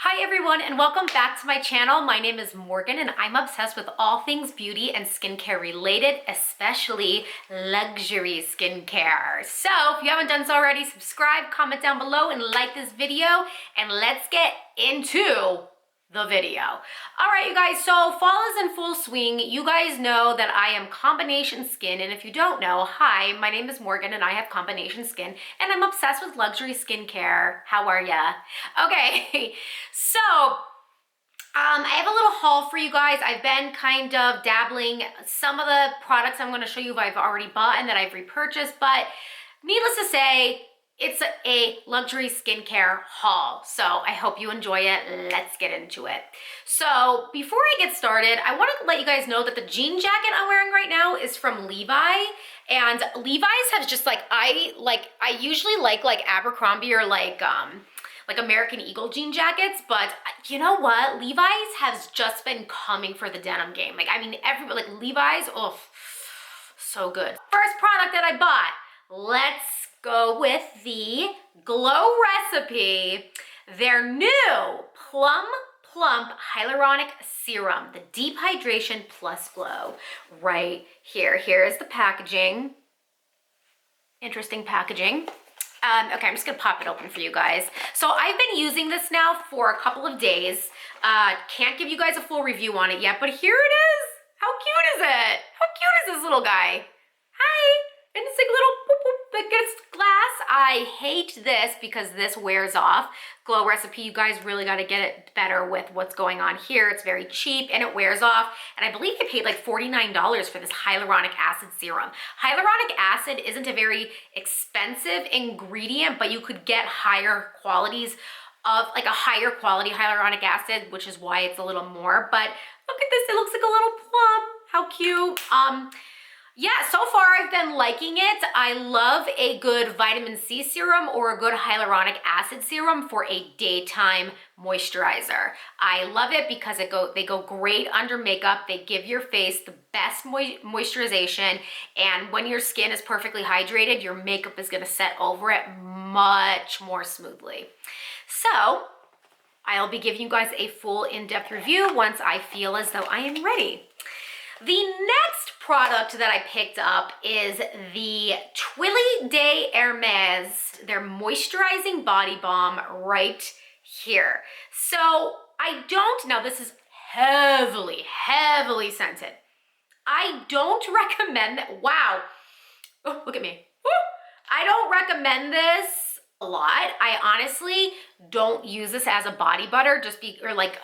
Hi everyone and welcome back to my channel. My name is Morgan and I'm obsessed with all things beauty and skincare related, especially luxury skincare. So if you haven't done so already, subscribe, comment down below and like this video, and let's get into the video. All right, you guys, so fall is in full swing. You guys know that I am combination skin, and if you don't know, hi, my name is Morgan and I have combination skin and I'm obsessed with luxury skincare. How are ya? Okay, so I have a little haul for you guys. I've been kind of dabbling. Some of the products I'm going to show you I've already bought and that I've repurchased, but needless to say, it's a luxury skincare haul, so I hope you enjoy it. Let's get into it. So before I get started, I want to let you guys know that the jean jacket I'm wearing right now is from Levi, and Levi's has just I usually like Abercrombie or like American Eagle jean jackets, but you know what? Levi's has just been coming for the denim game. Levi's, oh, so good. First product that I bought, let's go with the Glow Recipe, their new Plump Hyaluronic Serum, the Deep Hydration Plus Glow, right here. Here is the packaging. Interesting packaging. Okay, I'm just gonna pop it open for you guys. So I've been using this now for a couple of days. Can't give you guys a full review on it yet, but here it is. How cute is it? How cute is this little guy? Hi. And it's like a little boop boop that gets glass. I hate this because this wears off. Glow Recipe, you guys really got to get it better with what's going on here. It's very cheap and it wears off. And I believe I paid like $49 for this hyaluronic acid serum. Hyaluronic acid isn't a very expensive ingredient, but you could get higher qualities of like a higher quality hyaluronic acid, which is why it's a little more. But look at this, it looks like a little plum. How cute. Yeah, so far I've been liking it. I love a good vitamin C serum or a good hyaluronic acid serum for a daytime moisturizer. I love it because they go great under makeup. They give your face the best moisturization, and when your skin is perfectly hydrated, your makeup is gonna set over it much more smoothly. So I'll be giving you guys a full in-depth review once I feel as though I am ready. The next product that I picked up is the Twilly de HERMÈS, their moisturizing body balm right here. So now this is heavily scented. I don't recommend that. Wow. Oh, look at me. Woo. I don't recommend this a lot. I honestly don't use this as a body butter or like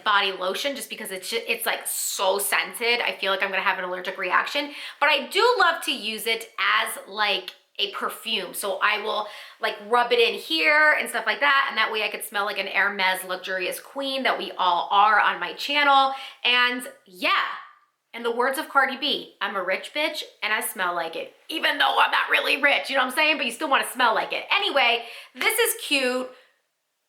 body lotion, just because it's like so scented. I feel like I'm gonna have an allergic reaction, but I do love to use it as like a perfume. So I will like rub it in here and stuff like that, and that way I could smell like an HERMÈS luxurious queen that we all are on my channel. And yeah, in the words of Cardi B, I'm a rich bitch and I smell like it, even though I'm not really rich, you know what I'm saying? But you still want to smell like it. Anyway, this is cute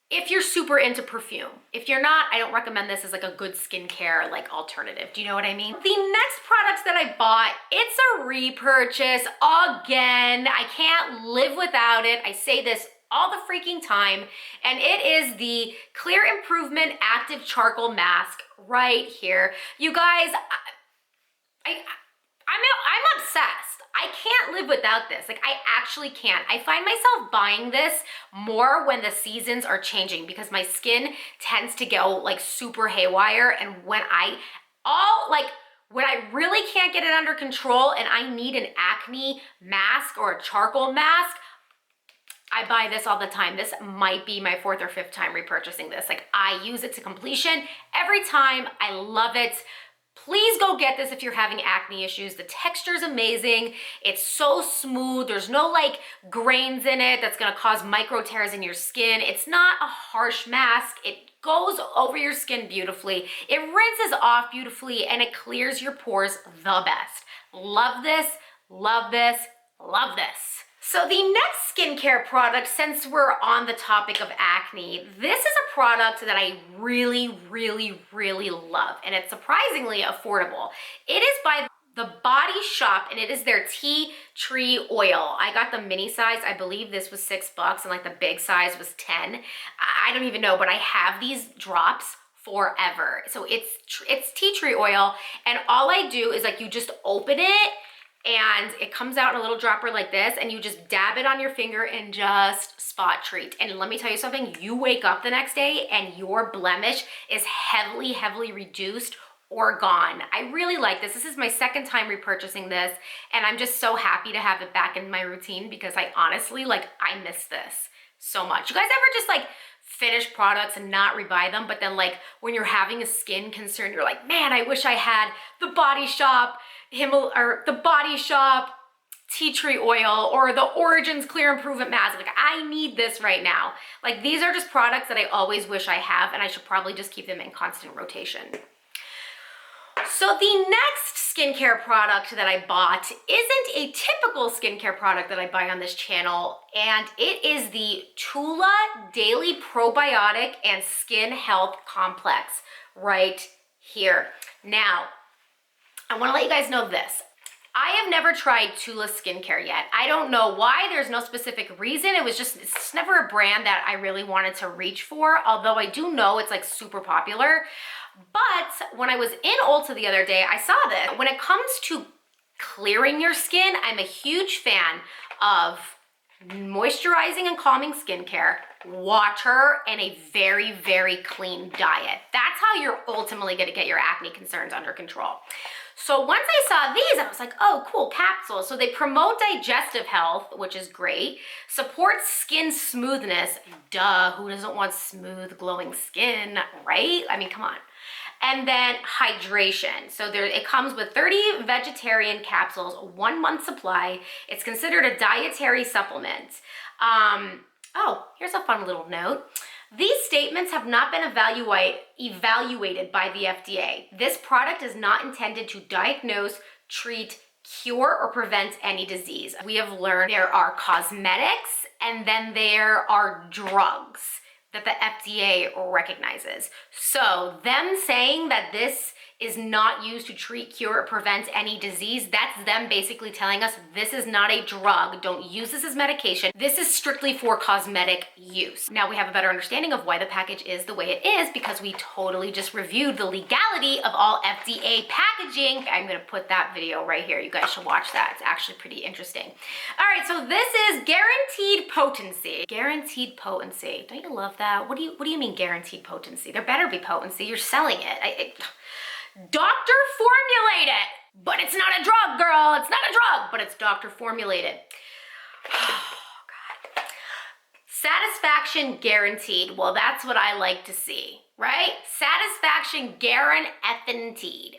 if you're super into perfume. If you're not, I don't recommend this as like a good skincare like alternative. Do you know what I mean? The next products that I bought, it's a repurchase again. I can't live without it. I say this all the freaking time, and it is the Clear Improvement Active Charcoal Mask right here. You guys, I'm obsessed. I can't live without this. Like, I actually can't. I find myself buying this more when the seasons are changing because my skin tends to go like super haywire, and when I really can't get it under control and I need an acne mask or a charcoal mask, I buy this all the time. This might be my 4th or 5th time repurchasing this. Like, I use it to completion every time. I love it. Please go get this if you're having acne issues. The texture is amazing. It's so smooth. There's no like grains in it that's gonna cause micro tears in your skin. It's not a harsh mask. It goes over your skin beautifully. It rinses off beautifully and it clears your pores the best. Love this, love this, love this. So the next skincare product, since we're on the topic of acne, this is a product that I really love, and it's surprisingly affordable. It is by The Body Shop, and it is their tea tree oil. I got the mini size. I believe this was $6 and like the big size was 10. I don't even know, but I have these drops forever. So it's tea tree oil, and all I do is like you just open it and it comes out in a little dropper like this, and you just dab it on your finger and just spot treat. And let me tell you something, you wake up the next day and your blemish is heavily, heavily reduced or gone. I really like this. This is my second time repurchasing this, and I'm just so happy to have it back in my routine because I honestly, like, I miss this so much. You guys ever just like finish products and not rebuy them, but then like when you're having a skin concern, you're like, man, I wish I had the Body Shop the Body Shop tea tree oil or the Origins Clear Improvement Mask. Like, I need this right now. Like, these are just products that I always wish I have, and I should probably just keep them in constant rotation. So the next skincare product that I bought isn't a typical skincare product that I buy on this channel, and it is the Tula Daily Probiotic and Skin Health Complex right here. Now, I want to let you guys know this. I have never tried Tula skincare yet. I don't know why. There's no specific reason. It's just never a brand that I really wanted to reach for, although I do know it's like super popular. But when I was in Ulta the other day, I saw this. When it comes to clearing your skin, I'm a huge fan of moisturizing and calming skincare, water, and a very, very clean diet. That's how you're ultimately gonna get your acne concerns under control. So once I saw these, I was like, oh, cool, capsules. So they promote digestive health, which is great, supports skin smoothness. Duh, who doesn't want smooth, glowing skin, right? I mean, come on. And then hydration. So it comes with 30 vegetarian capsules, a 1-month supply. It's considered a dietary supplement. Oh, here's a fun little note. These statements have not been evaluated by the FDA. This product is not intended to diagnose, treat, cure, or prevent any disease. We have learned there are cosmetics and then there are drugs that the FDA recognizes. So them saying that this is not used to treat, cure, or prevent any disease, that's them basically telling us this is not a drug. Don't use this as medication. This is strictly for cosmetic use. Now we have a better understanding of why the package is the way it is because we totally just reviewed the legality of all FDA packaging. I'm gonna put that video right here. You guys should watch that. It's actually pretty interesting. All right, so this is guaranteed potency. Guaranteed potency. Don't you love that? What do you mean guaranteed potency? There better be potency. You're selling it. Doctor formulated, but it's not a drug, girl. It's not a drug, but it's doctor formulated. Oh, God. Satisfaction guaranteed. Well, that's what I like to see, right? Satisfaction guaranteed.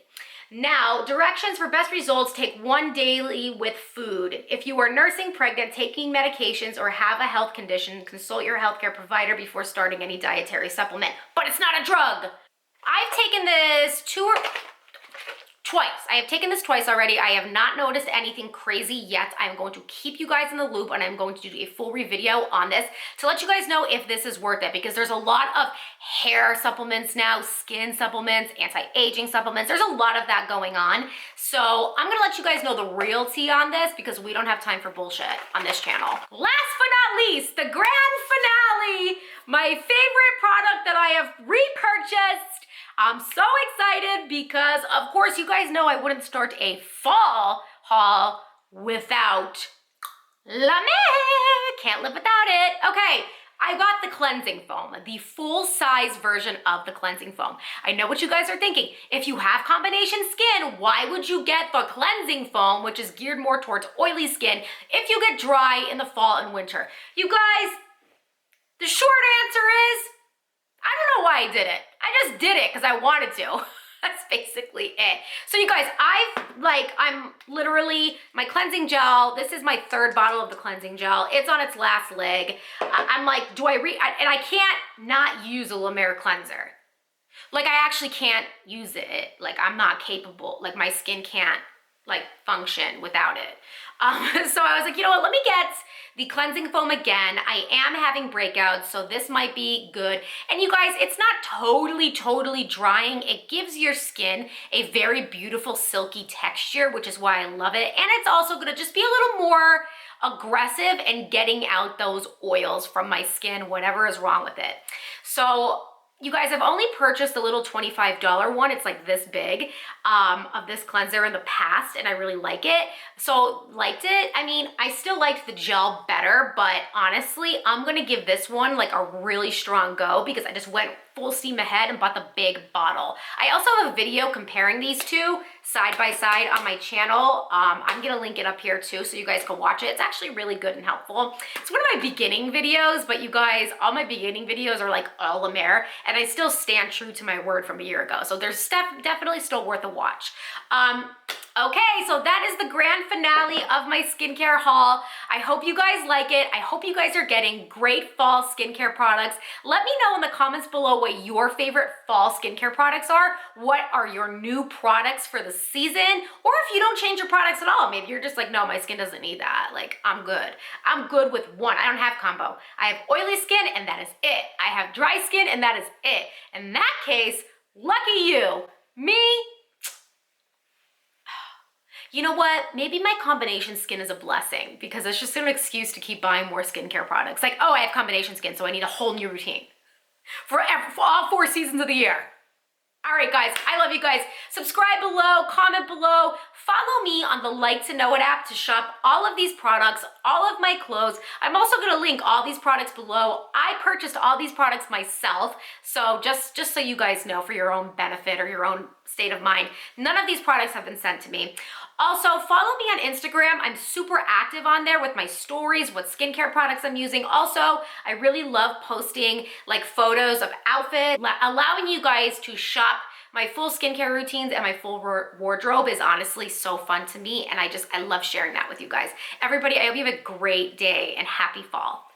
Now, directions for best results: take 1 daily with food. If you are nursing, pregnant, taking medications, or have a health condition, consult your healthcare provider before starting any dietary supplement. But it's not a drug. I've taken this twice. I have taken this twice already. I have not noticed anything crazy yet. I'm going to keep you guys in the loop, and I'm going to do a full video on this to let you guys know if this is worth it, because there's a lot of hair supplements now, skin supplements, anti-aging supplements. There's a lot of that going on. So I'm gonna let you guys know the real tea on this because we don't have time for bullshit on this channel. Last but not least, the grand finale, my favorite product that I have repurchased. I'm so excited because, of course, you guys know I wouldn't start a fall haul without La Mer. Can't live without it. Okay, I got the cleansing foam, the full-size version of the cleansing foam. I know what you guys are thinking. If you have combination skin, why would you get the cleansing foam, which is geared more towards oily skin, if you get dry in the fall and winter? You guys, the short answer is, I don't know why I did it. I just did it because I wanted to. That's basically it. So you guys, I'm literally, my cleansing gel, this is my 3rd bottle of the cleansing gel. It's on its last leg. I'm like, and I can't not use a La Mer cleanser. Like, I actually can't use it. Like, I'm not capable. Like, my skin can't like function without it. So I was like, you know what, let me get the cleansing foam again. I am having breakouts, so this might be good. And you guys, it's not totally drying. It gives your skin a very beautiful silky texture, which is why I love it. And it's also gonna just be a little more aggressive and getting out those oils from my skin, whatever is wrong with it. So you guys, I've only purchased the little $25 one. It's like this big of this cleanser in the past, and I really like it. So liked it. I mean, I still liked the gel better, but honestly, I'm gonna give this one like a really strong go because I just went full steam ahead and bought the big bottle. I also have a video comparing these two side by side on my channel. I'm gonna link it up here too so you guys can watch it. It's actually really good and helpful. It's one of my beginning videos, but you guys, all my beginning videos are like all a Mer, and I still stand true to my word from a year ago. So there's definitely still worth a watch. Okay, so that is the grand finale of my skincare haul. I hope you guys like it. I hope you guys are getting great fall skincare products. Let me know in the comments below what your favorite fall skincare products are. What are your new products for the season? Or if you don't change your products at all, maybe you're just like, no, my skin doesn't need that. Like, I'm good. I'm good with one. I don't have combo. I have oily skin and that is it. I have dry skin and that is it. In that case, lucky you. Me, you know what? Maybe my combination skin is a blessing because it's just an excuse to keep buying more skincare products. Like, oh, I have combination skin, so I need a whole new routine for all 4 seasons of the year. All right, guys, I love you guys. Subscribe below, comment below, follow me on the Like to Know It app to shop all of these products, all of my clothes. I'm also gonna link all these products below. I purchased all these products myself, so just so you guys know for your own benefit or your own state of mind, none of these products have been sent to me. Also, follow me on Instagram. I'm super active on there with my stories, what skincare products I'm using. Also, I really love posting like photos of outfits, allowing you guys to shop my full skincare routines and my full wardrobe is honestly so fun to me, and I love sharing that with you guys. Everybody, I hope you have a great day and happy fall.